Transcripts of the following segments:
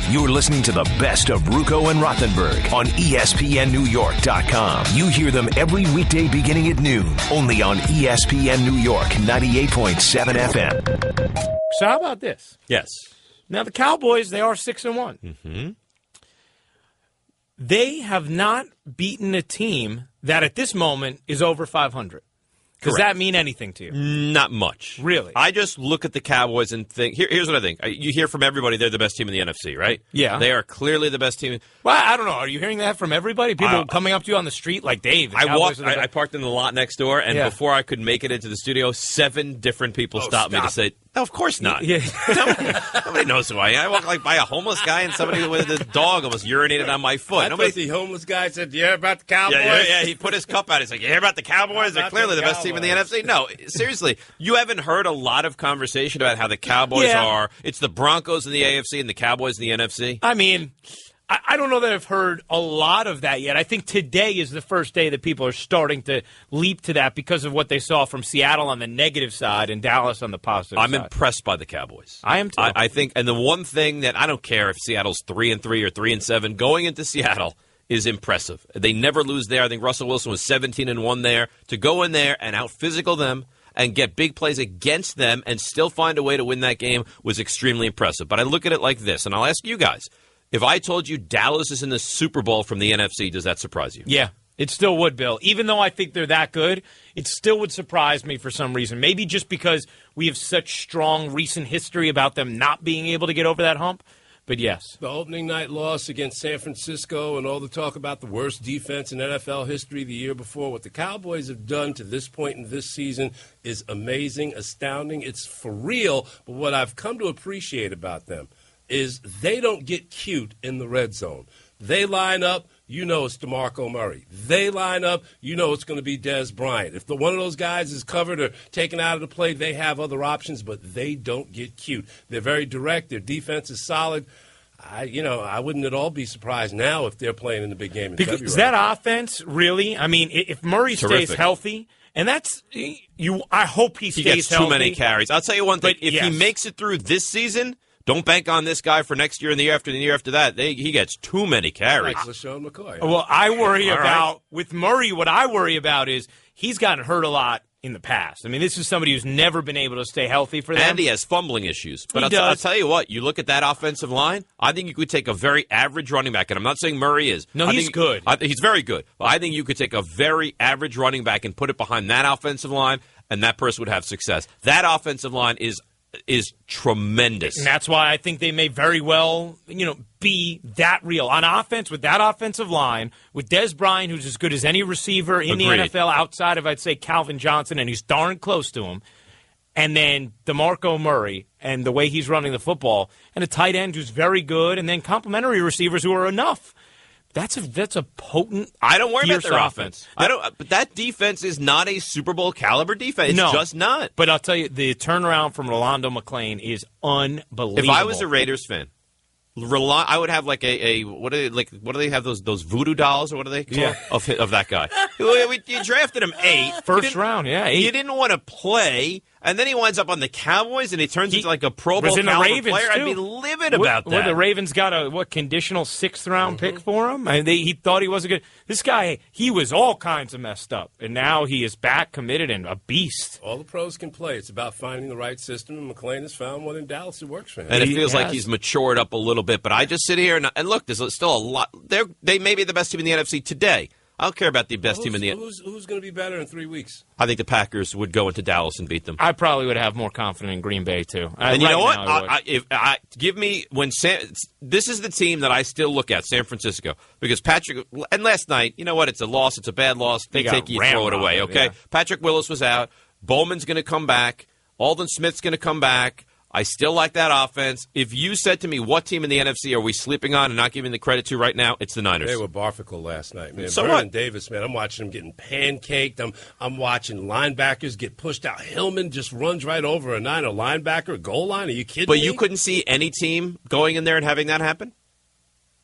You're listening to the best of Ruocco and Rothenberg on ESPNNewYork.com. You hear them every weekday beginning at noon, only on ESPN New York 98.7 FM. So how about this? Yes. Now the Cowboys, they are 6-1. Mm-hmm. They have not beaten a team that at this moment is over 500. Does Correct. that mean anything to you? Not much. Really? I just look at the Cowboys and think, here's what I think. You hear from everybody they're the best team in the NFC, right? Yeah. They are clearly the best team. Well, I don't know. Are you hearing that from everybody? People coming up to you on the street like, Dave, the Cowboys are the best. I parked in the lot next door, and before I could make it into the studio, 7 different people stopped me to say, no, of course not. Yeah. Nobody knows who I am. I walk like by a homeless guy, and somebody with a dog almost urinated on my foot. I thought the homeless guy said, you hear about the Cowboys? Yeah, he put his cup out. He's like, you hear about the Cowboys? They're clearly the best team in the NFC. No, seriously, you haven't heard a lot of conversation about how the Cowboys are. It's the Broncos in the AFC and the Cowboys in the NFC. I mean, I don't know that I've heard a lot of that yet. I think today is the first day that people are starting to leap to that because of what they saw from Seattle on the negative side and Dallas on the positive I'm side. impressed by the Cowboys. I am too. I think, and the one thing that I don't care if Seattle's 3-3 or 3-7, going into Seattle is impressive. They never lose there. I think Russell Wilson was 17-1 there. To go in there and out-physical them and get big plays against them and still find a way to win that game was extremely impressive. But I look at it like this, and I'll ask you guys. If I told you Dallas is in the Super Bowl from the NFC, does that surprise you? Yeah, it still would, Bill. Even though I think they're that good, it still would surprise me for some reason. Maybe just because we have such strong recent history about them not being able to get over that hump. But yes. The opening night loss against San Francisco and all the talk about the worst defense in NFL history the year before. What the Cowboys have done to this point in this season is amazing, astounding. It's for real. But what I've come to appreciate about them is they don't get cute in the red zone. They line up, you know it's DeMarco Murray. They line up, you know it's going to be Dez Bryant. If one of those guys is covered or taken out of the play, they have other options, but they don't get cute. They're very direct. Their defense is solid. I wouldn't at all be surprised now if they're playing in the big game in February. Because that offense, really, I mean, if Murray stays healthy, and that's I hope he stays healthy. He gets too many carries. I'll tell you one thing. If he makes it through this season, don't bank on this guy for next year and the year after and the year after that. He gets too many carries. Like LaShawn McCoy. Well, I worry about, with Murray, what I worry about is he's gotten hurt a lot in the past. I mean, this is somebody who's never been able to stay healthy for them. And he has fumbling issues. But I'll tell you what, you look at that offensive line, I think you could take a very average running back, and I'm not saying Murray is. No, he's good. He's very good. But I think you could take a very average running back and put it behind that offensive line, and that person would have success. That offensive line is tremendous. And that's why I think they may very well, be that real. On offense, with that offensive line, with Dez Bryant, who's as good as any receiver in the NFL outside of, I'd say, Calvin Johnson, and he's darn close to him, and then DeMarco Murray and the way he's running the football, and a tight end who's very good, and then complementary receivers who are enough. That's a potent. I don't worry about their offense. But that defense is not a Super Bowl caliber defense. It's just not. But I'll tell you, the turnaround from Rolando McClain is unbelievable. If I was a Raiders fan, I would have like what do they have those voodoo dolls or what do they call of that guy? You drafted him 8 first round, 8. You didn't want to play. And then he winds up on the Cowboys, and he turns into like a Pro Bowl caliber player. I'd be livid about that. The Ravens got a conditional 6th-round pick for him? And he thought he wasn't good. This guy, he was all kinds of messed up, and now he is back, committed, and a beast. All the pros can play. It's about finding the right system, and McClain has found one in Dallas that works for him. And it feels like he's matured up a little bit. But I just sit here and look, there's still a lot. They may be the best team in the NFC today. I don't care about the best team in the NFC. Who's going to be better in 3 weeks? I think the Packers would go into Dallas and beat them. I probably would have more confidence in Green Bay, too. And you know what? This is the team that I still look at, San Francisco, because Patrick, and last night, you know what? It's a loss. It's a bad loss. They take you, throw it away, okay? Yeah. Patrick Willis was out. Bowman's going to come back. Alden Smith's going to come back. I still like that offense. If you said to me, what team in the NFC are we sleeping on and not giving the credit to right now, it's the Niners. They were barfical last night, man. So Vernon Davis, man, I'm watching him getting pancaked. I'm watching linebackers get pushed out. Hillman just runs right over a Niner linebacker, goal line. Are you kidding me? But you couldn't see any team going in there and having that happen?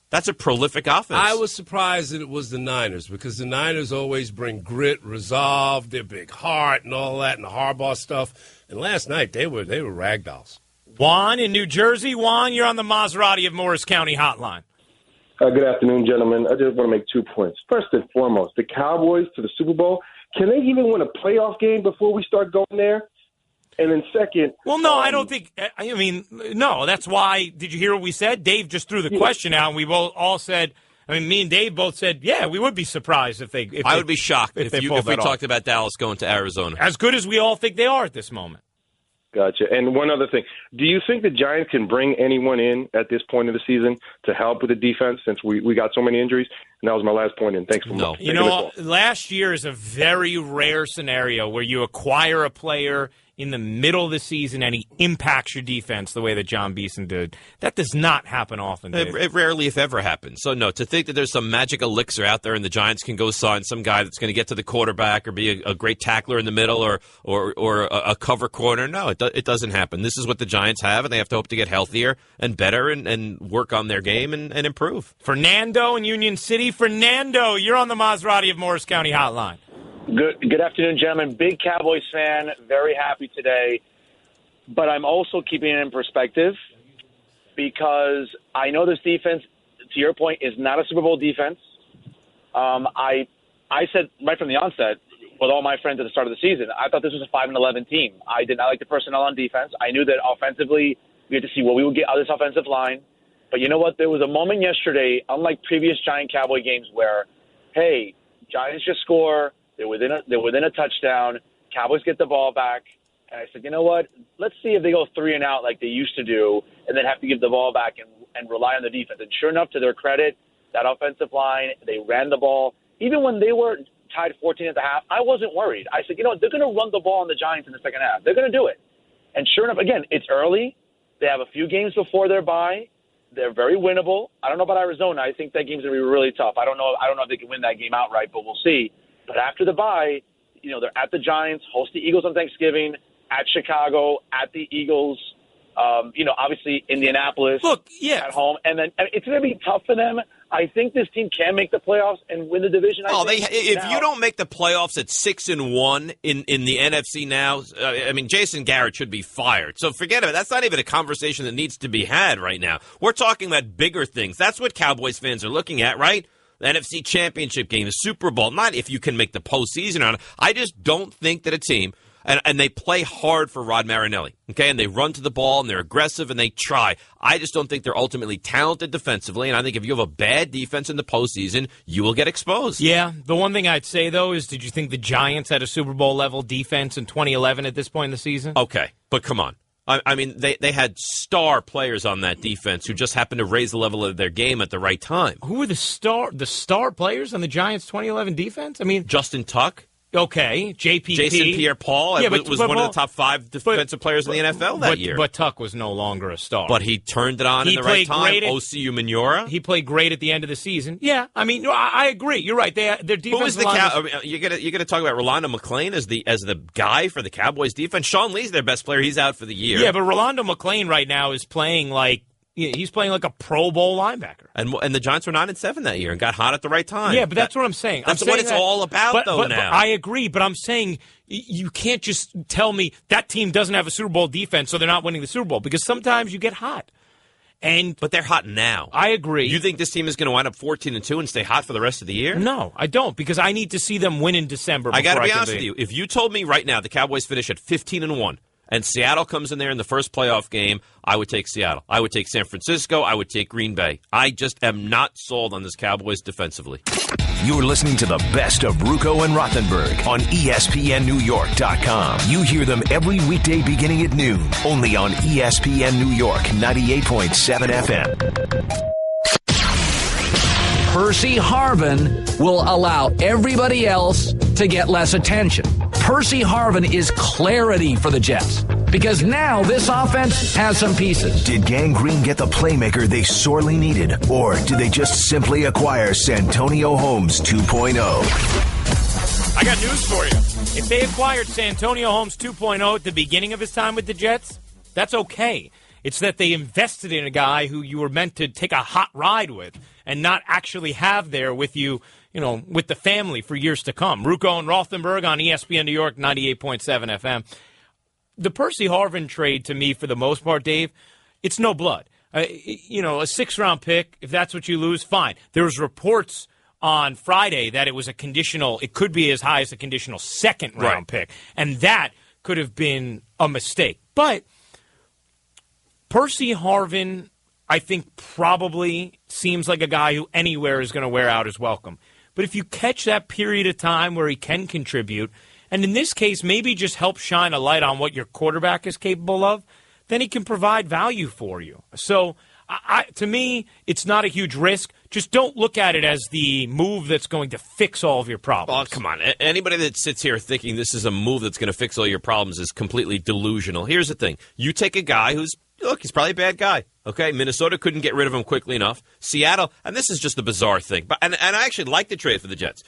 That's a prolific offense. I was surprised that it was the Niners because the Niners always bring grit, resolve, their big heart, and all that, and the Harbaugh stuff. And last night they were ragdolls. Juan in New Jersey. Juan, you're on the Maserati of Morris County hotline. Good afternoon, gentlemen. I just want to make 2 points. First and foremost, the Cowboys to the Super Bowl, can they even win a playoff game before we start going there? And then second... Well, no, I don't think... I mean, no, that's why... Did you hear what we said? Dave just threw the question out, and we both all said... I mean, me and Dave both said, yeah, we would be surprised if they... I would be shocked if we off. Talked about Dallas going to Arizona. As good as we all think they are at this moment. Gotcha. And one other thing. Do you think the Giants can bring anyone in at this point of the season to help with the defense since we got so many injuries? And that was my last point, and thanks for no. You know, last year is a very rare scenario where you acquire a player in the middle of the season and he impacts your defense the way that John Beeson did. That does not happen often. It rarely, if ever, happens. So, no, to think that there's some magic elixir out there and the Giants can go sign some guy that's going to get to the quarterback or be a great tackler in the middle or a cover corner, no, it doesn't happen. This is what the Giants have, and they have to hope to get healthier and better and work on their game and improve. Fernando in Union City. Fernando, you're on the Maserati of Morris County hotline. Good afternoon, gentlemen. Big Cowboys fan. Very happy today. But I'm also keeping it in perspective because I know this defense, to your point, is not a Super Bowl defense. I said right from the onset with all my friends at the start of the season, I thought this was a 5-11 team. I did not like the personnel on defense. I knew that offensively we had to see what we would get out of this offensive line. But you know what? There was a moment yesterday, unlike previous Giant-Cowboy games, where, hey, Giants just score. They're within a touchdown. Cowboys get the ball back. And I said, you know what? Let's see if they go 3 and out like they used to do and then have to give the ball back and rely on the defense. And sure enough, to their credit, that offensive line, they ran the ball. Even when they were tied 14 at the half, I wasn't worried. I said, you know what? They're going to run the ball on the Giants in the second half. They're going to do it. And sure enough, again, it's early. They have a few games before their bye. They're very winnable. I don't know about Arizona. I think that game's going to be really tough. I don't know if they can win that game outright, but we'll see. But after the bye, you know, they're at the Giants, host the Eagles on Thanksgiving, at Chicago, at the Eagles, obviously Indianapolis at home. And then it's going to be tough for them. I think this team can make the playoffs and win the division. If you don't make the playoffs at 6-1 in the NFC now, Jason Garrett should be fired. So forget it. That's not even a conversation that needs to be had right now. We're talking about bigger things. That's what Cowboys fans are looking at, right? The NFC Championship game, the Super Bowl, not if you can make the postseason on it. I just don't think that a team, and they play hard for Rod Marinelli, okay, and they run to the ball, and they're aggressive, and they try. I just don't think they're ultimately talented defensively, and I think if you have a bad defense in the postseason, you will get exposed. Yeah, the one thing I'd say, though, is did you think the Giants had a Super Bowl-level defense in 2011 at this point in the season? Okay, but come on. They had star players on that defense who just happened to raise the level of their game at the right time. Who were the star players on the Giants' 2011 defense? Justin Tuck. Okay, JPP. Jason Pierre-Paul was one of the top 5 defensive players in the NFL that year. But Tuck was no longer a star. But he turned it on in the right time. Osi Umenyiora. He played great at the end of the season. Yeah, I agree. You're right. Their defense. Who was you're gonna talk about Rolando McClain as the guy for the Cowboys defense. Sean Lee's their best player. He's out for the year. Yeah, but Rolando McClain right now is playing like. He's playing like a Pro Bowl linebacker. And the Giants were 9-7 that year and got hot at the right time. Yeah, but that's what I'm saying. That's what it's all about, now. But I agree, but I'm saying you can't just tell me that team doesn't have a Super Bowl defense, so they're not winning the Super Bowl, because sometimes you get hot. But they're hot now. I agree. You think this team is going to wind up 14-2 and stay hot for the rest of the year? No, I don't, because I need to see them win in December. I got to be honest with you. If you told me right now the Cowboys finish at 15-1, and Seattle comes in there in the first playoff game, I would take Seattle. I would take San Francisco. I would take Green Bay. I just am not sold on this Cowboys defensively. You're listening to the best of Ruocco and Rothenberg on ESPNNewYork.com. You hear them every weekday beginning at noon, only on ESPN New York 98.7 FM. Percy Harvin will allow everybody else to get less attention. Percy Harvin is clarity for the Jets because now this offense has some pieces. Did Gang Green get the playmaker they sorely needed, or did they just simply acquire Santonio Holmes 2.0? I got news for you. If they acquired Santonio Holmes 2.0 at the beginning of his time with the Jets, that's okay. It's that they invested in a guy who you were meant to take a hot ride with and not actually have there with you, with the family for years to come. Ruocco and Rothenberg on ESPN New York 98.7 FM. the Percy Harvin trade, to me, for the most part, Dave, it's no blood. A 6th-round pick, if that's what you lose, fine. There was reports on Friday that it was it could be as high as a conditional 2nd-round pick, and that could have been a mistake. But Percy Harvin, I think, probably seems like a guy who anywhere is going to wear out his welcome. But if you catch that period of time where he can contribute, and in this case, maybe just help shine a light on what your quarterback is capable of, then he can provide value for you. So, to me, it's not a huge risk. Just don't look at it as the move that's going to fix all of your problems. Oh, come on. Anybody that sits here thinking this is a move that's going to fix all your problems is completely delusional. Here's the thing. You take a guy he's probably a bad guy. Okay, Minnesota couldn't get rid of him quickly enough. Seattle, and this is just a bizarre thing, and I actually like the trade for the Jets.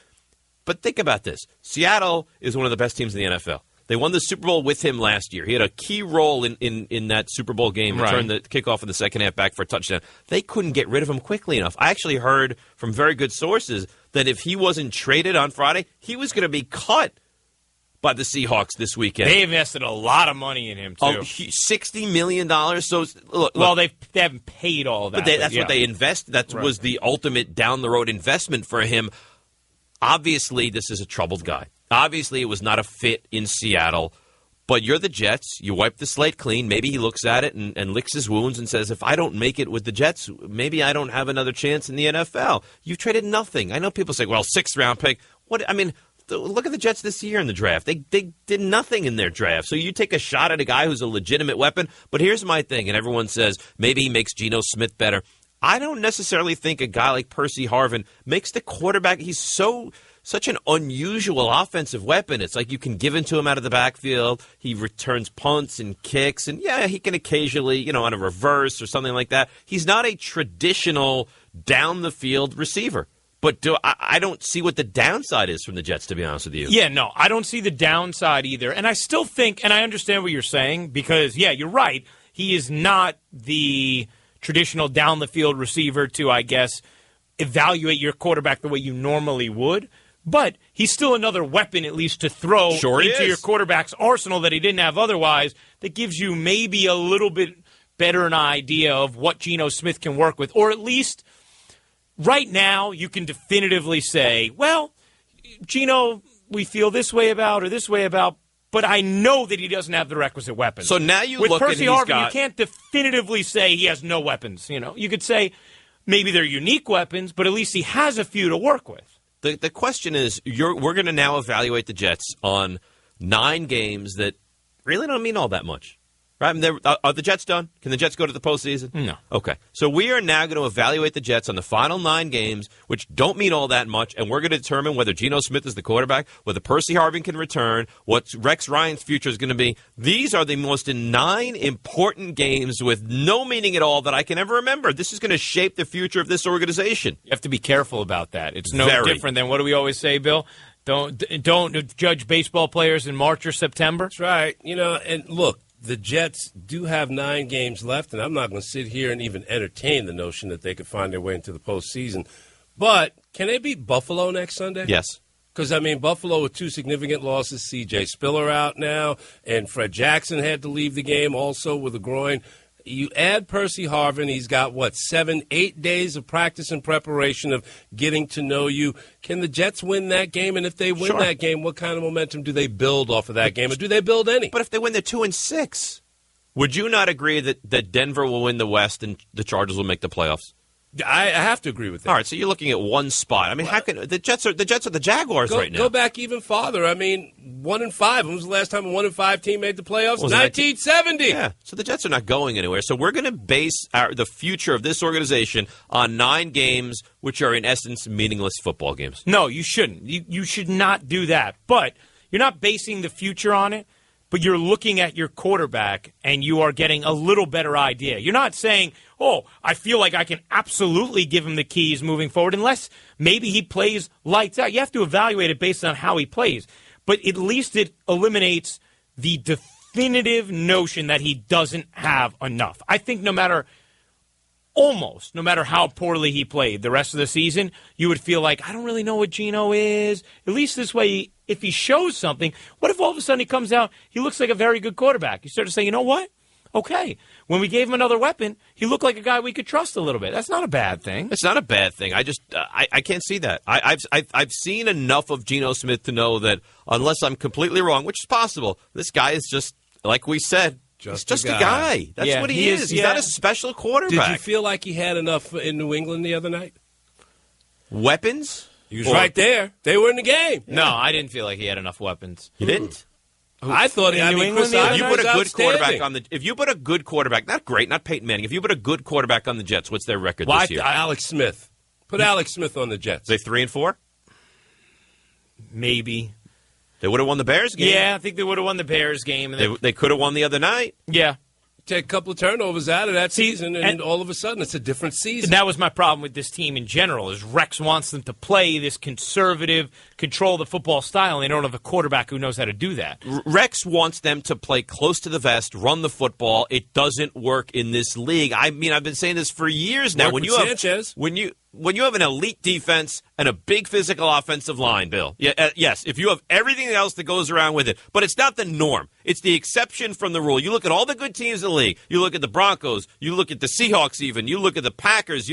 But think about this. Seattle is one of the best teams in the NFL. They won the Super Bowl with him last year. He had a key role in that Super Bowl game, returned the kickoff in the second half back for a touchdown. They couldn't get rid of him quickly enough. I actually heard from very good sources that if he wasn't traded on Friday, he was going to be cut by the Seahawks this weekend. They invested a lot of money in him, too. $60 million. So, look, they haven't paid all of that. But that's what they invest. That was the ultimate down-the-road investment for him. Obviously, this is a troubled guy. Obviously, it was not a fit in Seattle. But you're the Jets. You wipe the slate clean. Maybe he looks at it and licks his wounds and says, if I don't make it with the Jets, maybe I don't have another chance in the NFL. You've traded nothing. I know people say, well, 6th-round pick. Look at the Jets this year in the draft. They did nothing in their draft. So you take a shot at a guy who's a legitimate weapon. But here's my thing, and everyone says maybe he makes Geno Smith better. I don't necessarily think a guy like Percy Harvin makes the quarterback. He's such an unusual offensive weapon. It's like you can give it to him out of the backfield. He returns punts and kicks, and he can occasionally, on a reverse or something like that. He's not a traditional down-the-field receiver. But I don't see what the downside is from the Jets, to be honest with you. Yeah, no, I don't see the downside either. And I still think, and I understand what you're saying, because, you're right. He is not the traditional down-the-field receiver to, I guess, evaluate your quarterback the way you normally would. But he's still another weapon, at least, to throw into your quarterback's arsenal that he didn't have otherwise, that gives you maybe a little bit better an idea of what Geno Smith can work with. Or at least right now you can definitively say, well, Geno, we feel this way about or this way about, but I know that he doesn't have the requisite weapons. So now you with look Percy at Harvin, you can't definitively say he has no weapons. You could say maybe they're unique weapons, but at least he has a few to work with. The question is, we're going to now evaluate the Jets on 9 games that really don't mean all that much. Right? Are the Jets done? Can the Jets go to the postseason? No. Okay. So we are now going to evaluate the Jets on the final 9 games, which don't mean all that much, and we're going to determine whether Geno Smith is the quarterback, whether Percy Harvin can return, what Rex Ryan's future is going to be. These are the most 9 important games with no meaning at all that I can ever remember. This is going to shape the future of this organization. You have to be careful about that. It's no different than, what do we always say, Bill? Don't judge baseball players in March or September. That's right. And look, the Jets do have 9 games left, and I'm not going to sit here and even entertain the notion that they could find their way into the postseason. But can they beat Buffalo next Sunday? Yes. Because, Buffalo with 2 significant losses, C.J. Spiller out now, and Fred Jackson had to leave the game also with a groin. You add Percy Harvin, he's got, 7-8 days of practice and preparation of getting to know you. Can the Jets win that game? And if they win that game, what kind of momentum do they build off of that game? Or do they build any? But if they win, they're 2-6. Would you not agree that Denver will win the West and the Chargers will make the playoffs? I have to agree with that. All right, so you're looking at one spot. How can the Jets are the Jaguars right now? Go back even farther. 1-5. When was the last time a 1-5 team made the playoffs? 1970. Yeah. So the Jets are not going anywhere. So we're going to base the future of this organization on 9 games, which are in essence meaningless football games. No, you shouldn't. You should not do that. But you're not basing the future on it. But you're looking at your quarterback, and you are getting a little better idea. You're not saying, I feel like I can absolutely give him the keys moving forward, unless maybe he plays lights out. You have to evaluate it based on how he plays. But at least it eliminates the definitive notion that he doesn't have enough. I think no matter almost, no matter how poorly he played the rest of the season, you would feel like, I don't really know what Geno is. At least this way, if he shows something, what if all of a sudden he comes out, he looks like a very good quarterback? You start to say, you know what? Okay. When we gave him another weapon, he looked like a guy we could trust a little bit. That's not a bad thing. It's not a bad thing. I just I can't see that. I've seen enough of Geno Smith to know that unless I'm completely wrong, which is possible, this guy is just, like we said, he's just a guy. That's what he is. He's not a special quarterback. Did you feel like he had enough in New England the other night? Weapons? He was right there. They were in the game. No, I didn't feel like he had enough weapons. You didn't? I thought if you put a good quarterback on if you put a good quarterback, not great, not Peyton Manning, if you put a good quarterback on the Jets, what's their record this year? Alex Smith. Put Alex Smith on the Jets. Are they 3-4? Maybe. They would have won the Bears game. Yeah, I think they would have won the Bears game. And they could have won the other night. Yeah. Take a couple of turnovers out of that season, and all of a sudden it's a different season. And that was my problem with this team in general, is Rex wants them to play this conservative, control the football style, and they don't have a quarterback who knows how to do that. Rex wants them to play close to the vest, run the football. It doesn't work in this league. I mean, I've been saying this for years now. When you have an elite defense and a big physical offensive line, Bill, yes, if you have everything else that goes around with it, but it's not the norm. It's the exception from the rule. You look at all the good teams in the league. You look at the Broncos. You look at the Seahawks even. You look at the Packers.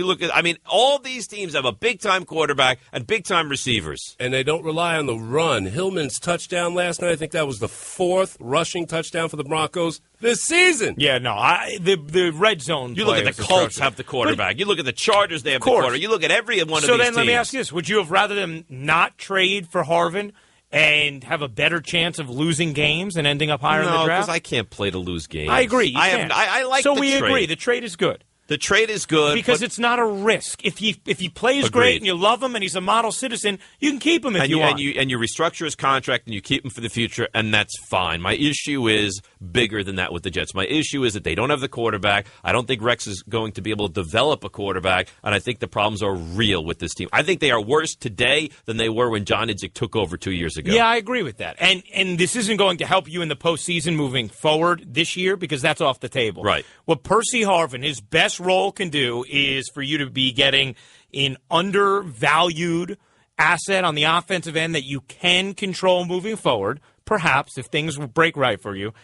All these teams have a big-time quarterback and big-time receivers. And they don't rely on the run. Hillman's touchdown last night, I think that was the 4th rushing touchdown for the Broncos this season. Yeah, no, the red zone. You look at the Colts have the quarterback. You look at the Chargers, they have the quarterback. You look at every one of these teams. So then let me ask you this. Would you have rather them not trade for Harvin and have a better chance of losing games and ending up higher in the draft? No, because I can't play to lose games. I agree. I like so the we trade. agree. The trade is good. The trade is good because it's not a risk. If he plays great and you love him and he's a model citizen, you can keep him if you want. And you restructure his contract and you keep him for the future, and that's fine. My issue is bigger than that with the Jets. My issue is that they don't have the quarterback. I don't think Rex is going to be able to develop a quarterback, and I think the problems are real with this team. I think they are worse today than they were when John Idzik took over 2 years ago. Yeah, I agree with that. And this isn't going to help you in the postseason moving forward this year because that's off the table. Right. What Percy Harvin, his best role can do is for you to be getting an undervalued asset on the offensive end that you can control moving forward, perhaps if things break right for you,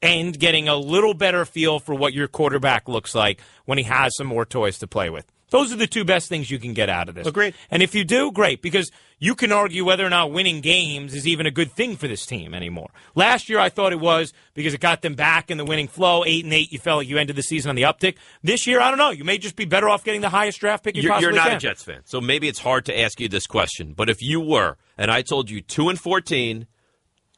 and getting a little better feel for what your quarterback looks like when he has some more toys to play with. Those are the two best things you can get out of this. Agreed. And if you do, great, because you can argue whether or not winning games is even a good thing for this team anymore. Last year, I thought it was because it got them back in the winning flow. 8-8, you felt like you ended the season on the uptick. This year, I don't know. You may just be better off getting the highest draft pick you possibly can. You're not a Jets fan, so maybe it's hard to ask you this question. But if you were, and I told you 2-14,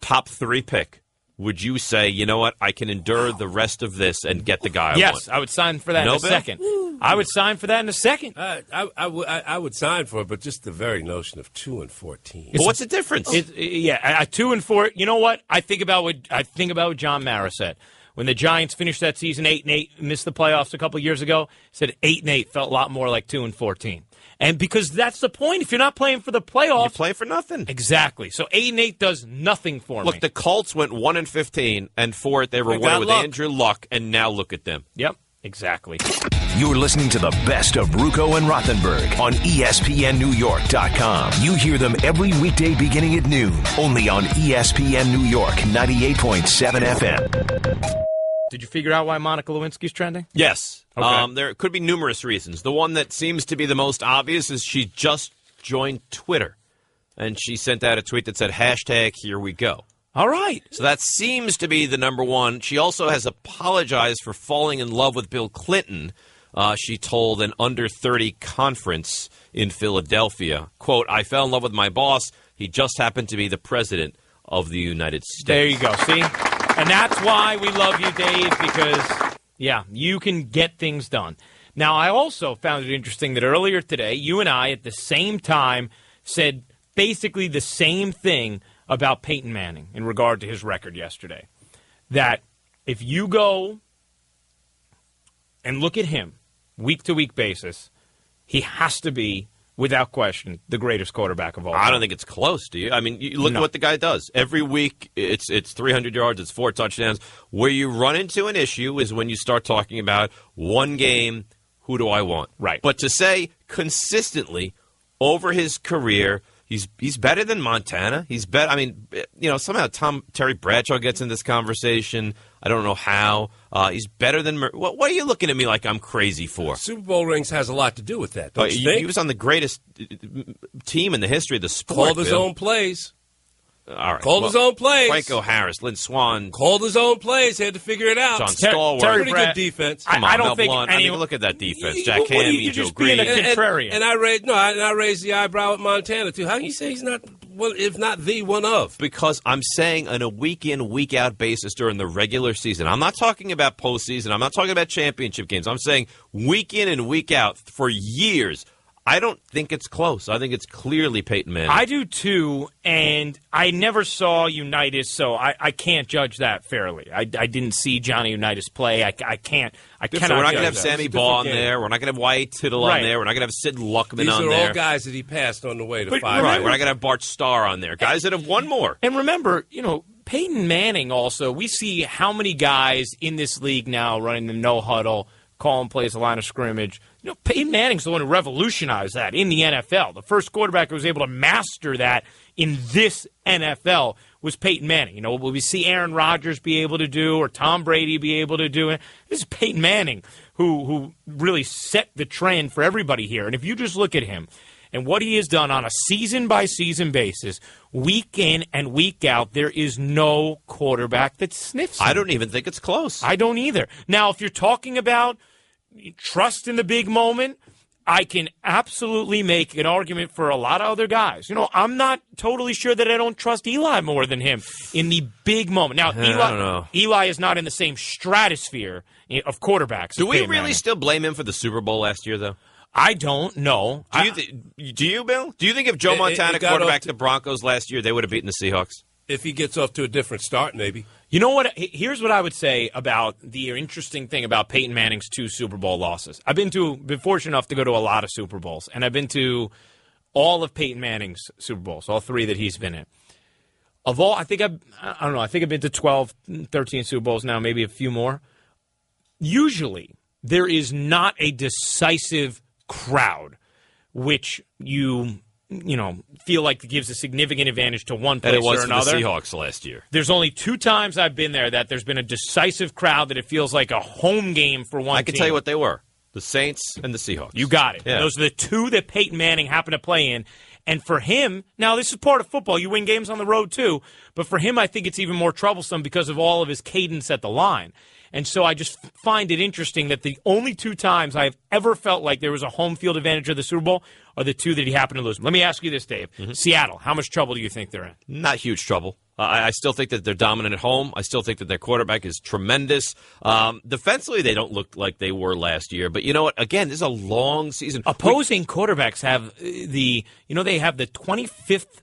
top 3 pick, would you say, you know what, I can endure the rest of this and get the guy I want? Yes, I would sign for that in a second. I would sign for that in a second. I would sign for it, but just the very notion of 2-14. But what's the difference? 2-4. You know what? I think about what John Mara said. When the Giants finished that season 8-8, missed the playoffs a couple years ago, said 8-8 felt a lot more like 2-14. And because that's the point. If you're not playing for the playoffs, you play for nothing. Exactly. So 8-8 does nothing for me. Look, the Colts went 1-15, and for it they were winning with Andrew Luck, and now look at them. Yep, exactly. You're listening to the best of Ruocco and Rothenberg on ESPNNewYork.com. You hear them every weekday beginning at noon, only on ESPN New York 98.7 FM. Did you figure out why Monica Lewinsky's trending? Yes. Okay. There could be numerous reasons. The one that seems to be the most obvious is she just joined Twitter. And she sent out a tweet that said, #HereWeGo. All right. So that seems to be the number one. She also has apologized for falling in love with Bill Clinton. She told an under-30 conference in Philadelphia, quote, "I fell in love with my boss. He just happened to be the president of the United States." There you go. See? And that's why we love you, Dave, because, you can get things done. Now, I also found it interesting that earlier today, you and I at the same time said basically the same thing about Peyton Manning in regard to his record yesterday. That if you go and look at him week-to-week basis, he has to be, without question, the greatest quarterback of all time. I don't think it's close, do you? I mean, you look at what the guy does. Every week, it's 300 yards, it's 4 touchdowns. Where you run into an issue is when you start talking about one game, who do I want? Right. But to say consistently over his career, he's better than Montana. He's better. I mean, somehow Terry Bradshaw gets in this conversation. I don't know how. He's better than. What are you looking at me like I'm crazy for? Super Bowl rings has a lot to do with that. Don't you think? He was on the greatest team in the history of the sport. Called his own plays. All right. Called his own plays. Franco Harris, Lynn Swann. Called his own plays. Had to figure it out. John Stallworth. Pretty good defense. I don't Mel think Blount. any. Look at that defense. Jack Hammy, Joe Green. Being a contrarian. And I raised the eyebrow at Montana too. How can you say he's not one, if not the one of? Because I'm saying on a week in, week out basis during the regular season. I'm not talking about postseason. I'm not talking about championship games. I'm saying week in and week out for years. I don't think it's close. I think it's clearly Peyton Manning. I do too, and I never saw Unitas, so I can't judge that fairly. I didn't see Johnny Unitas play. I can't. So we're not going to have Sammy Baugh on there. We're not going to have Wyatt Tittle on there. We're not going to have Sid Luckman on there. These are all guys that he passed on the way to 5. Right. We're not going to have Bart Starr on there. Guys that have won more. And remember, Peyton Manning also, we see how many guys in this league now running the no huddle, calling plays the line of scrimmage. Peyton Manning's the one who revolutionized that in the NFL. The first quarterback who was able to master that in this NFL was Peyton Manning. Will we see Aaron Rodgers be able to do or Tom Brady be able to do it? This is Peyton Manning who really set the trend for everybody here. And if you just look at him and what he has done on a season-by-season basis, week in and week out, there is no quarterback that sniffs him. I don't even think it's close. I don't either. Now, if you're talking about trust in the big moment, I can absolutely make an argument for a lot of other guys. I'm not totally sure that I don't trust Eli more than him in the big moment. Now, I don't know. Eli is not in the same stratosphere of quarterbacks. Do we really still blame him for the Super Bowl last year, though? I don't know. Do you, Bill? Do you think if Joe Montana quarterbacked the Broncos last year, they would have beaten the Seahawks? If he gets off to a different start, maybe. You know what? Here's what I would say about the interesting thing about Peyton Manning's 2 Super Bowl losses. I've been fortunate enough to go to a lot of Super Bowls, and I've been to all of Peyton Manning's Super Bowls, all 3 that he's been in. Of all, I think I've been to 12, 13 Super Bowls now, maybe a few more. Usually, there is not a decisive crowd, which you feel like gives a significant advantage to one place or another. And it was for the Seahawks last year. There's only 2 times I've been there that there's been a decisive crowd that it feels like a home game for one team. I can tell you what they were. The Saints and the Seahawks. You got it. Yeah. Those are the 2 that Peyton Manning happened to play in. And for him, now this is part of football. You win games on the road too. But for him, I think it's even more troublesome because of all of his cadence at the line. And so I just find it interesting that the only 2 times I've ever felt like there was a home field advantage of the Super Bowl are the 2 that he happened to lose. Let me ask you this, Dave. Mm-hmm. Seattle, how much trouble do you think they're in? Not huge trouble. I still think that they're dominant at home. I still think that their quarterback is tremendous. Defensively, they don't look like they were last year. But you know what? Again, this is a long season. Opposing quarterbacks have they have the 25th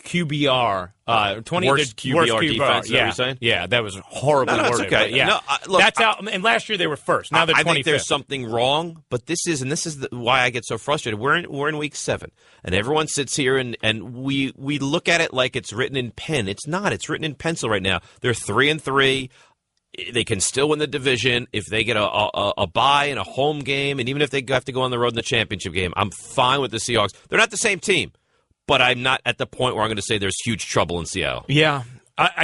QBR, worst QBR defense. Yeah, you're saying? Yeah, that was horribly worded. That's okay. Yeah, no, look, that's out. And last year they were first. Now they're 25th. I think there's something wrong. But this is why I get so frustrated. We're in week 7, and everyone sits here and we look at it like it's written in pen. It's not. It's written in pencil right now. They're 3-3. They can still win the division if they get a bye in a home game, and even if they have to go on the road in the championship game. I'm fine with the Seahawks. They're not the same team. But I'm not at the point where I'm going to say there's huge trouble in Seattle. Yeah.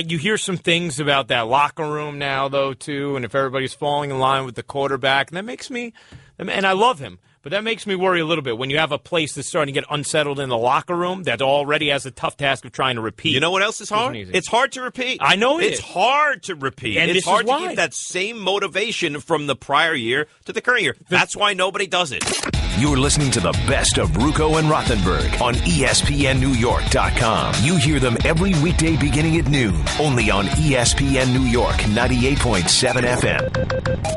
You hear some things about that locker room now, though, too, and if everybody's falling in line with the quarterback. And that makes me – and I love him, but that makes me worry a little bit when you have a place that's starting to get unsettled in the locker room that already has a tough task of trying to repeat. You know what else is hard? It's hard to repeat. I know it's hard to repeat. And it's hard to keep that same motivation from the prior year to the current year. That's why nobody does it. You're listening to the best of Ruocco and Rothenberg on ESPNNewYork.com. You hear them every weekday beginning at noon, only on ESPN New York 98.7 FM.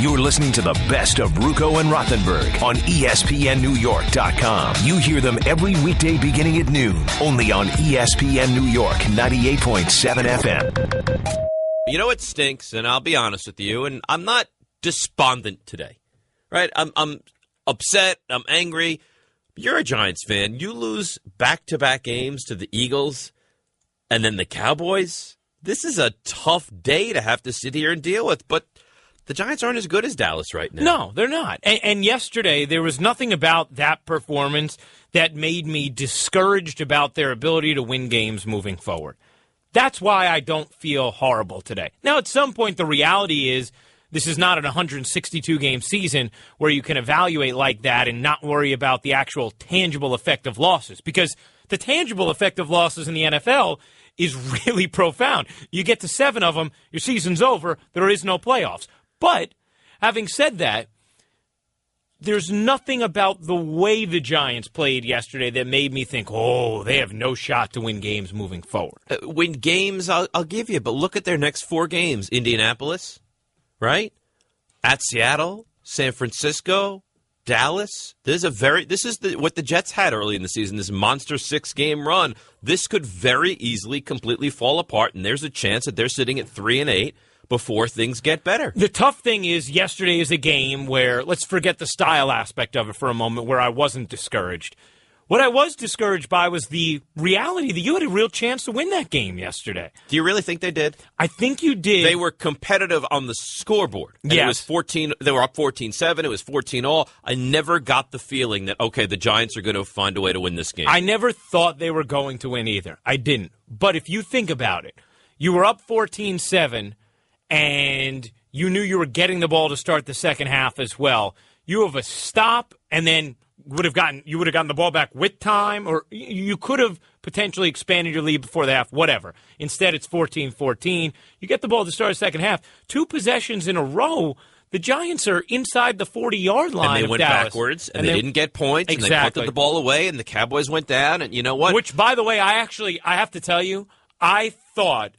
You're listening to the best of Ruocco and Rothenberg on ESPNNewYork.com. You hear them every weekday beginning at noon, only on ESPN New York 98.7 FM. You know what stinks, and I'll be honest with you, and I'm not despondent today, right? I'm upset. I'm angry. You're a Giants fan. You lose back-to-back games to the Eagles and then the Cowboys. This is a tough day to have to sit here and deal with, but the Giants aren't as good as Dallas right now. No, they're not. And yesterday, there was nothing about that performance that made me discouraged about their ability to win games moving forward. That's why I don't feel horrible today. Now, at some point, the reality is this is not an 162-game season where you can evaluate like that and not worry about the actual tangible effect of losses, because the tangible effect of losses in the NFL is really profound. You get to 7 of them, your season's over, there is no playoffs. But having said that, there's nothing about the way the Giants played yesterday that made me think, oh, they have no shot to win games moving forward. Win games, I'll give you, but look at their next 4 games. Indianapolis, right? At Seattle, San Francisco, Dallas. This is what the Jets had early in the season, this monster 6-game run. This could very easily completely fall apart, and there's a chance that they're sitting at 3-8 before things get better. The tough thing is yesterday is a game where, let's forget the style aspect of it for a moment, where I wasn't discouraged. What I was discouraged by was the reality that you had a real chance to win that game yesterday. Do you really think they did? I think you did. They were competitive on the scoreboard. And yes. It was 14. They were up 14-7. It was 14-all. I never got the feeling that, okay, the Giants are going to find a way to win this game. I never thought they were going to win either. I didn't. But if you think about it, you were up 14-7, and you knew you were getting the ball to start the second half as well. You have a stop, and then you would have gotten the ball back with time, or you could have potentially expanded your lead before the half, whatever. Instead, it's 14-14. You get the ball to start the second half. 2 possessions in a row, the Giants are inside the 40-yard line. And they went Dallas. backwards, and they didn't get points, exactly. And they punted the ball away, and the Cowboys went down, and you know what? Which, by the way, I have to tell you, I thought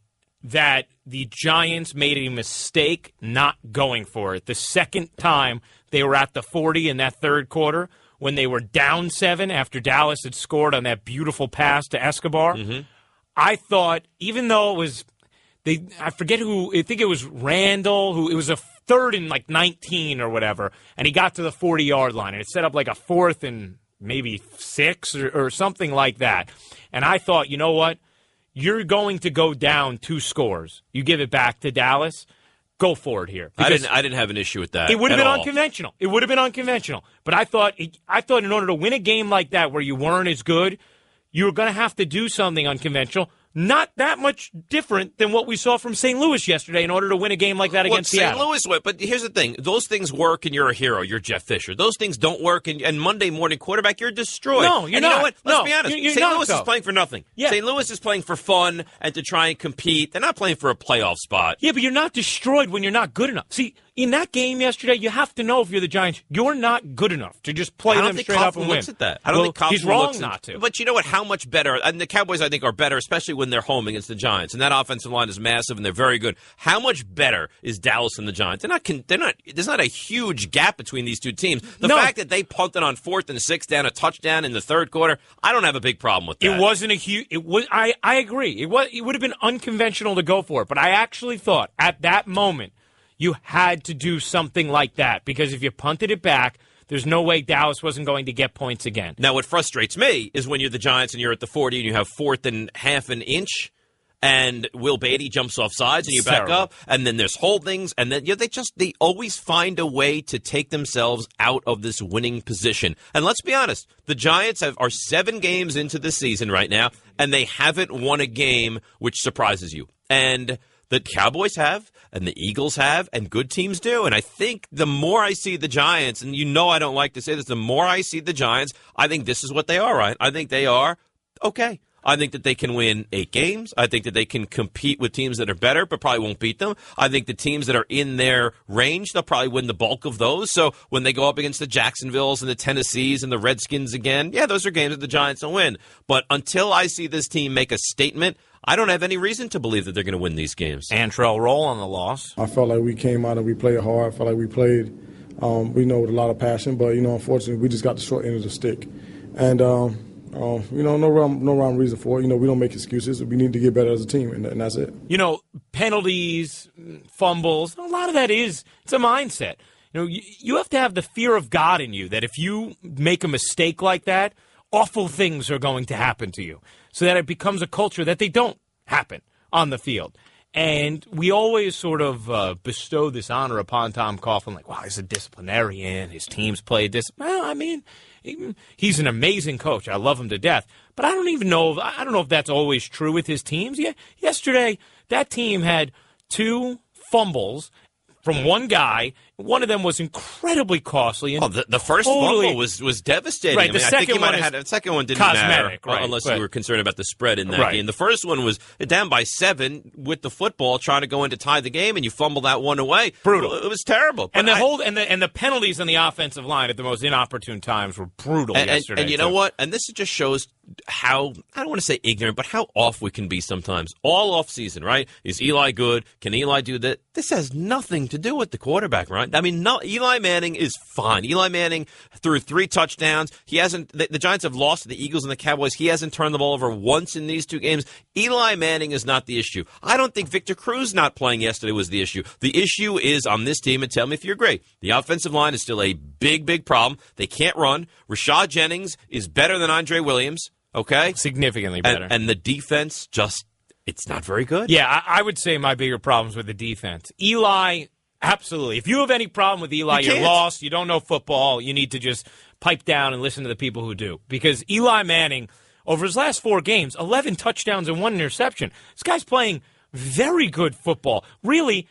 that the Giants made a mistake not going for it. The second time they were at the 40 in that third quarter, when they were down 7 after Dallas had scored on that beautiful pass to Escobar, I thought, even though it was, I forget who, I think it was Randall, it was a 3rd and like 19 or whatever, and he got to the 40-yard line, and it set up like a 4th and maybe 6 or something like that. And I thought, you know what? You're going to go down 2 scores. You give it back to Dallas. Go for it here. I didn't have an issue with that. It would have been unconventional. It would have been unconventional. But I thought in order to win a game like that where you weren't as good, you were going to have to do something unconventional. Not that much different than what we saw from St. Louis yesterday in order to win a game like that against Seattle. St. Louis went, but here's the thing. Those things work and you're a hero. You're Jeff Fisher. Those things don't work and Monday morning quarterback, you're destroyed. No, you're and not. You know what? Let's no, be honest. You're St. not, Louis though. is playing for nothing. Yeah. St. Louis is playing for fun and to try and compete. They're not playing for a playoff spot. Yeah, but you're not destroyed when you're not good enough. See, in that game yesterday, you have to know if you're the Giants, you're not good enough to just play them straight up and win. Looks at that. I don't think Coughlin he's wrong looks not to. But you know what? How much better? And the Cowboys, I think, are better, especially when they're home against the Giants. And that offensive line is massive, and they're very good. How much better is Dallas and the Giants? They're not. There's not a huge gap between these two teams. The fact that they punted on 4th and 6 down a touchdown in the third quarter, I don't have a big problem with that. It wasn't a huge. It was. I agree. It would have been unconventional to go for it, but I actually thought at that moment you had to do something like that, because if you punted it back, there's no way Dallas wasn't going to get points again. Now, what frustrates me is when you're the Giants and you're at the 40 and you have 4th and half an inch, and Will Beatty jumps off sides and you back up, and then there's holdings, and then they always find a way to take themselves out of this winning position. And let's be honest, the Giants are 7 games into the season right now, and they haven't won a game which surprises you. And the Cowboys have, and the Eagles have, and good teams do. And I think the more I see the Giants, and you know I don't like to say this, the more I see the Giants, I think this is what they are, right? I think they are okay. I think that they can win 8 games. I think that they can compete with teams that are better, but probably won't beat them. I think the teams that are in their range, they'll probably win the bulk of those. So when they go up against the Jacksonvilles and the Tennessees and the Redskins again, yeah, those are games that the Giants will win. But until I see this team make a statement, I don't have any reason to believe that they're going to win these games. Antrell Roll on the loss. I felt like we came out and we played hard. I felt like we played, with a lot of passion. But, unfortunately, we just got the short end of the stick. And, no rhyme reason for it. We don't make excuses. We need to get better as a team, and that's it. Penalties, fumbles, a lot of that it's a mindset. You have to have the fear of God in you that if you make a mistake like that, awful things are going to happen to you, so that it becomes a culture that they don't happen on the field. And we always sort of bestow this honor upon Tom Coughlin, like, wow, he's a disciplinarian. His team's played this. Well, I mean, he's an amazing coach. I love him to death. But I don't know if that's always true with his teams. Yeah, yesterday, that team had 2 fumbles from one guy. One of them was incredibly costly. And the first fumble was devastating. Right, I think he might have had it. The second one didn't matter, right, unless you were concerned about the spread in that game. The first one was down by 7 with the football, trying to go in to tie the game, and you fumble that one away. Brutal. It was terrible. And the penalties on the offensive line at the most inopportune times were brutal yesterday. And you know what? And this just shows how, I don't want to say ignorant, but how off we can be sometimes. All off season, right? Is Eli good? Can Eli do that? This has nothing to do with the quarterback, right? I mean, no, Eli Manning is fine. Eli Manning threw 3 touchdowns. He hasn't. The Giants have lost to the Eagles and the Cowboys. He hasn't turned the ball over once in these 2 games. Eli Manning is not the issue. I don't think Victor Cruz not playing yesterday was the issue. The issue is on this team, and tell me if you're great. The offensive line is still a big, big problem. They can't run. Rashad Jennings is better than Andre Williams. Okay, significantly better. And the defense it's not very good. Yeah, I would say my bigger problems with the defense. Eli. Absolutely. If you have any problem with Eli, you're lost. You don't know football. You need to just pipe down and listen to the people who do. Because Eli Manning, over his last 4 games, 11 touchdowns and 1 interception. This guy's playing very good football. Really,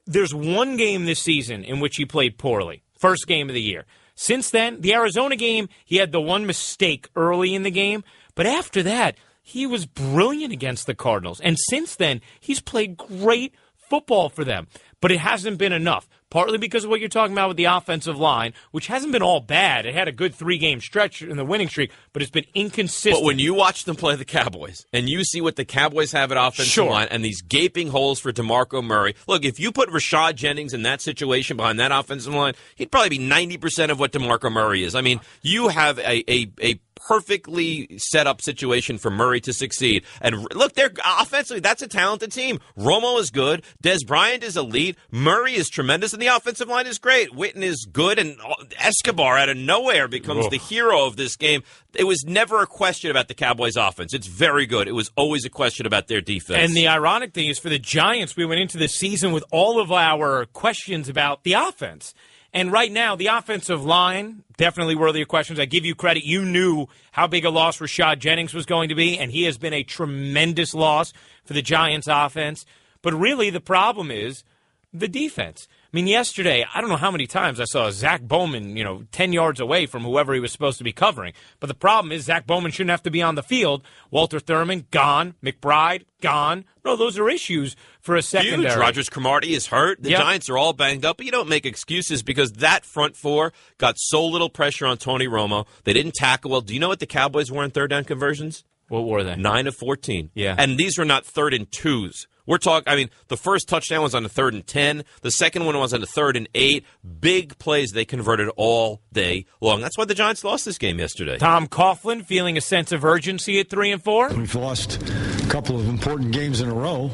there's 1 game this season in which he played poorly. First game of the year. Since then, the Arizona game, he had the 1 mistake early in the game. But after that, he was brilliant against the Cardinals. And since then, he's played great football for them. But it hasn't been enough, partly because of what you're talking about with the offensive line, which hasn't been all bad. It had a good 3-game stretch in the winning streak, but it's been inconsistent. But when you watch them play the Cowboys, and you see what the Cowboys have at offensive line, and these gaping holes for DeMarco Murray, look, if you put Rashad Jennings in that situation behind that offensive line, he'd probably be 90% of what DeMarco Murray is. I mean, you have a perfectly set up situation for Murray to succeed. And look, they're offensively, that's a talented team. Romo is good. Des Bryant is elite. Murray is tremendous, and the offensive line is great. Witten is good, and Escobar out of nowhere becomes the hero of this game. It was never a question about the Cowboys' offense. It's very good. It was always a question about their defense. And the ironic thing is, for the Giants, we went into the season with all of our questions about the offense. And right now, the offensive line, definitely worthy of questions. I give you credit. You knew how big a loss Rashad Jennings was going to be, and he has been a tremendous loss for the Giants' offense. But really, the problem is the defense. I mean, yesterday, I don't know how many times I saw Zach Bowman, 10 yards away from whoever he was supposed to be covering. But the problem is Zach Bowman shouldn't have to be on the field. Walter Thurman, gone. McBride, gone. No, those are issues for a secondary. Huge. Rogers Cromartie is hurt. The Giants are all banged up. But you don't make excuses because that front 4 got so little pressure on Tony Romo. They didn't tackle well. Do you know what the Cowboys were in 3rd down conversions? What were they? 9 of 14. Yeah. And these were not 3rd and 2s. We're talking, the first touchdown was on the 3rd and 10. The second one was on the 3rd and 8. Big plays they converted all day long. That's why the Giants lost this game yesterday. Tom Coughlin feeling a sense of urgency at 3-4. We've lost a couple of important games in a row.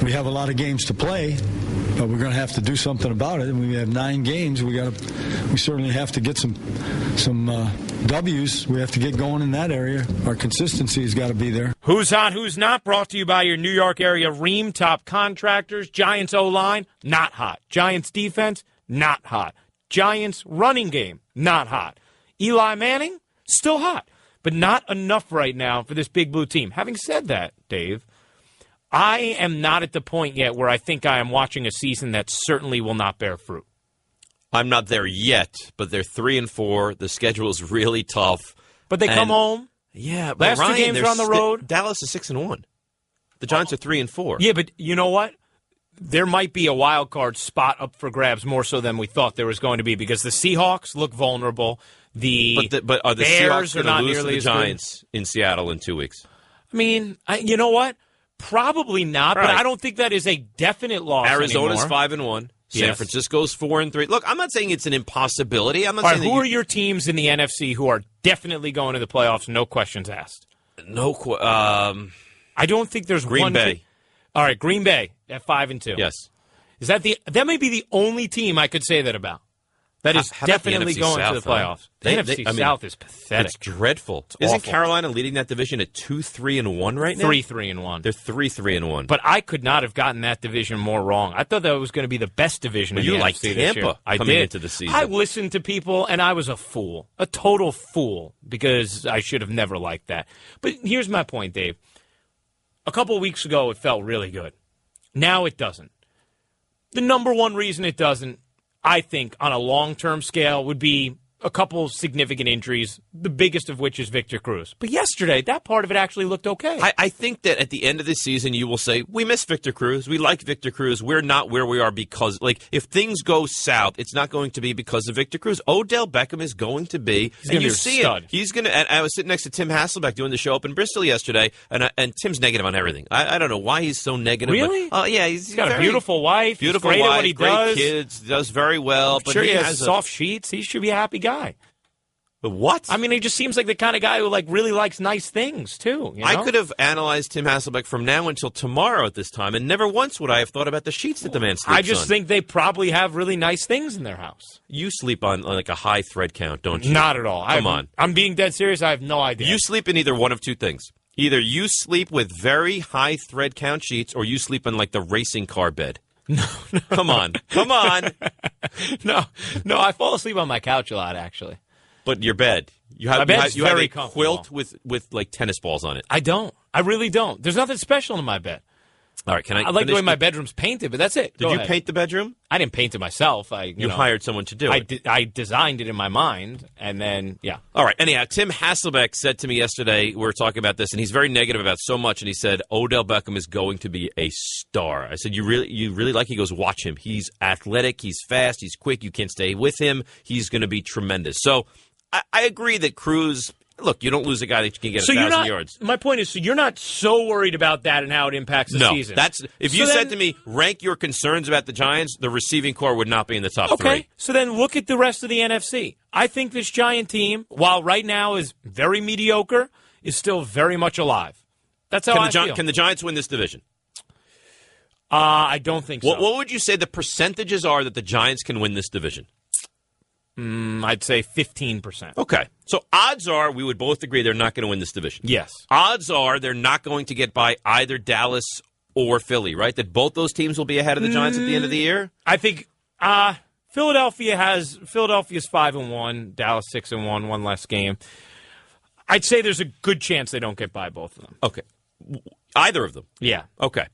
We have a lot of games to play, but we're going to have to do something about it. And we have 9 games. We certainly have to get some W's. We have to get going in that area. Our consistency has got to be there. Who's hot, who's not, brought to you by your New York area Ream Top Contractors. Giants O-line, not hot. Giants defense, not hot. Giants running game, not hot. Eli Manning, still hot, but not enough right now for this big blue team. Having said that, Dave, I am not at the point yet where I think I am watching a season that certainly will not bear fruit. I'm not there yet, but they're 3-4. The schedule is really tough. But they come home. Yeah, but last Ryan, 2 games are on the road. Dallas is 6-1. The Giants are 3-4. Yeah, but you know what? There might be a wild card spot up for grabs more so than we thought there was going to be because the Seahawks look vulnerable. But are the Bears Seahawks going to lose to the Giants in Seattle in 2 weeks? I mean, you know what? Probably not, but I don't think that is a definite loss. Arizona's anymore. 5-1. San Francisco's 4-3. Look, I'm not saying it's an impossibility. I'm not saying who are your teams in the NFC who are definitely going to the playoffs? No questions asked. I don't think there's Green Bay. All right, Green Bay at 5-2. Yes. Is that may be the only team I could say that about? That is definitely going South, to the playoffs. The NFC South is pathetic. It's dreadful. Isn't Carolina leading that division at 2-3-1 right now? 3-3-1. They're 3-3-1. But I could not have gotten that division more wrong. I thought that was going to be the best division in the NFC like this year. Tampa coming into the season. I listened to people, and I was a fool, a total fool, because I should have never liked that. But here's my point, Dave. A couple of weeks ago, it felt really good. Now it doesn't. The number one reason it doesn't, I think, on a long-term scale, would be a couple significant injuries, the biggest of which is Victor Cruz. But yesterday, that part of it actually looked okay. I think that at the end of the season, you will say, we miss Victor Cruz. We like Victor Cruz. We're not where we are because, if things go south, it's not going to be because of Victor Cruz. Odell Beckham is going to be, and you see it. He's going to, and I was sitting next to Tim Hasselbeck doing the show up in Bristol yesterday, and Tim's negative on everything. I don't know why he's so negative. Really? But, yeah, he's got a beautiful wife. Beautiful he's great wife, at what he great does. Kids, does very well. But he has soft sheets. He should be a happy guy. But what? I mean, he just seems like the kind of guy who really likes nice things, too. You know? I could have analyzed Tim Hasselbeck from now until tomorrow at this time, and never once would I have thought about the sheets that the man sleeps on. I just think they probably have really nice things in their house. You sleep on like a high thread count, don't you? Not at all. Come on. I'm being dead serious. I have no idea. You sleep in either one of two things. Either you sleep with very high thread count sheets, or you sleep in like the racing car bed. No. Come on. No, I fall asleep on my couch a lot, actually. But your bed. You have a quilt with like tennis balls on it. I don't. I really don't. There's nothing special in my bed. All right, I like the way my bedroom's painted, but that's it. Did you paint the bedroom? I didn't paint it myself. You hired someone to do it. I designed it in my mind, and then, yeah. All right, anyhow, Tim Hasselbeck said to me yesterday, we were talking about this, and he's very negative about so much, and he said, Odell Beckham is going to be a star. I said, you really like? He goes, watch him. He's athletic, he's fast, he's quick, you can't stay with him. He's going to be tremendous. So I agree that Cruz, look, you don't lose a guy that can get 1,000 yards. My point is, so you're not so worried about that and how it impacts the season. If you said to me, rank your concerns about the Giants, the receiving core would not be in the top three. Okay, so then look at the rest of the NFC. I think this Giant team, while right now is very mediocre, is still very much alive. That's how I feel. Can the Giants win this division? I don't think so. What would you say the percentages are that the Giants can win this division? I'd say 15%. Okay. So odds are we would both agree they're not going to win this division. Yes. Odds are they're not going to get by either Dallas or Philly, right? That both those teams will be ahead of the Giants at the end of the year? I think Philadelphia's 5-1, Dallas 6-1, one less game. I'd say there's a good chance they don't get by both of them. Okay. Either of them? Yeah. Okay.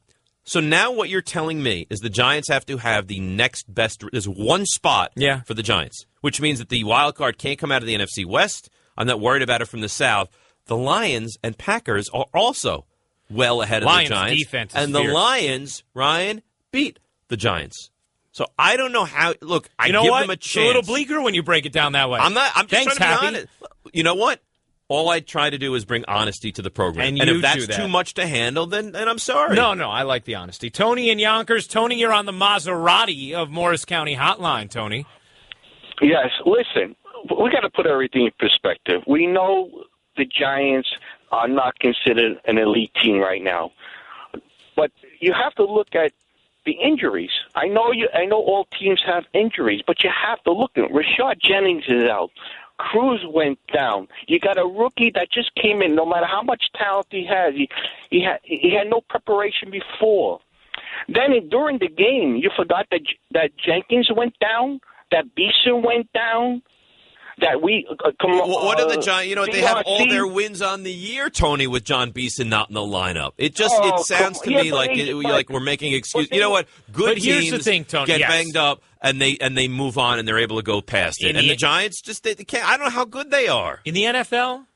So now what you're telling me is the Giants have to have the next best. There's one spot for the Giants, which means that the wild card can't come out of the NFC West. I'm not worried about it from the South. The Lions and Packers are also well ahead of the Giants. Defense is and fierce. The Lions, Ryan, beat the Giants. So I don't know how. Look, I give them a chance. It's a little bleaker when you break it down that way. I'm just trying to be honest. You know what? All I try to do is bring honesty to the program. And if that's too much to handle, then I'm sorry. No, I like the honesty. Tony in Yonkers. Tony, you're on the Maserati of Morris County Hotline, Tony. Yes, listen, we got to put everything in perspective. We know the Giants are not considered an elite team right now. But you have to look at the injuries. I know all teams have injuries, but you have to look at it. Rashad Jennings is out. Cruz went down. You got a rookie that just came in. No matter how much talent he has, he had no preparation before. Then during the game, you forgot that Jenkins went down, that Beeson went down, that what are the Giants? They have all their wins on the year, Tony, with John Beeson not in the lineup. It sounds to me like we're making excuses. You know what? Good teams the thing, Tony, get banged up. And they move on and they're able to go past it. And the Giants they can't. I don't know how good they are. In the NFL,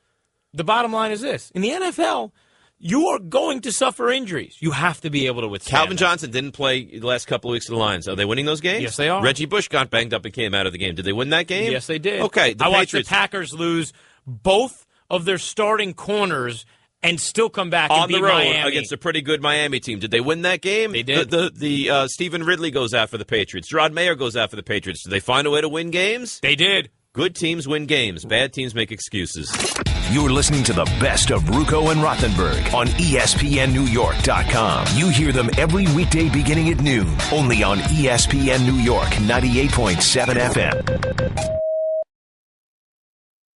the bottom line is this. In the NFL, you are going to suffer injuries. You have to be able to withstand Calvin Johnson didn't play the last couple of weeks of the Lions. Are they winning those games? Yes, they are. Reggie Bush got banged up and came out of the game. Did they win that game? Yes, they did. Okay. I watched the Packers lose both of their starting corners and still come back on and beat the road Miami against a pretty good Miami team. Did they win that game? They did. The Stephen Ridley goes after the Patriots. Gerard Mayer goes after the Patriots. Did they find a way to win games? They did. Good teams win games. Bad teams make excuses. You're listening to the best of Ruocco and Rothenberg on ESPNNewYork.com. You hear them every weekday beginning at noon, only on ESPN New York 98.7 FM.